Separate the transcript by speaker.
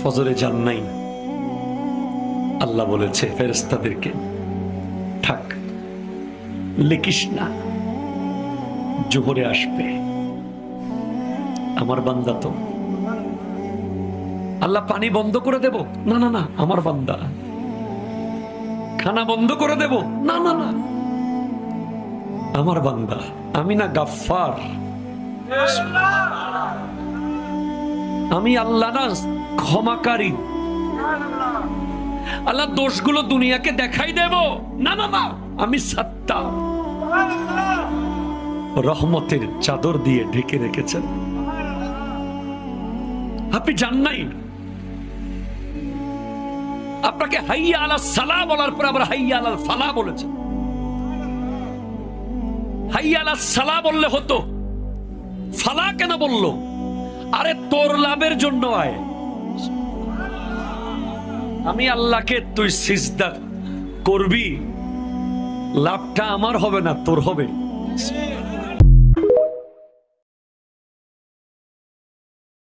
Speaker 1: ফজরে যান নাই, আল্লাহ বলেছে ফেরেশতাদেরকে থাক, লিখিস না, জোহরে আসবে। আমার বান্দা তো। আল্লাহ পানি বন্ধ করে দেব? না না না, আমার বান্দা। খানা বন্ধ করে দেব? না না না, আমার বান্দা। আমি না গাফফার, আমি আল্লাহ না ক্ষমাকারী। আল্লাহ দোষগুলো দুনিয়াকে দেখাই দেব? না না না, আমি সাত্তার। রহমতের চাদর দিয়ে ঢেকে রেখেছেন। আপনি জান নাই? আপনাকে হাইয়া আলাস সালাহ বলার পর আবার হাইয়া আলাল ফালাহ বলেছেন। হাইয়া আলাস সালাহ বললে হতো, ফালাহ কেন বললো? আরে তোর লাভের জন্য আয়। আমি আল্লাহকে তুই সিজদা করবি, লাভটা আমার হবে না, তোর হবে।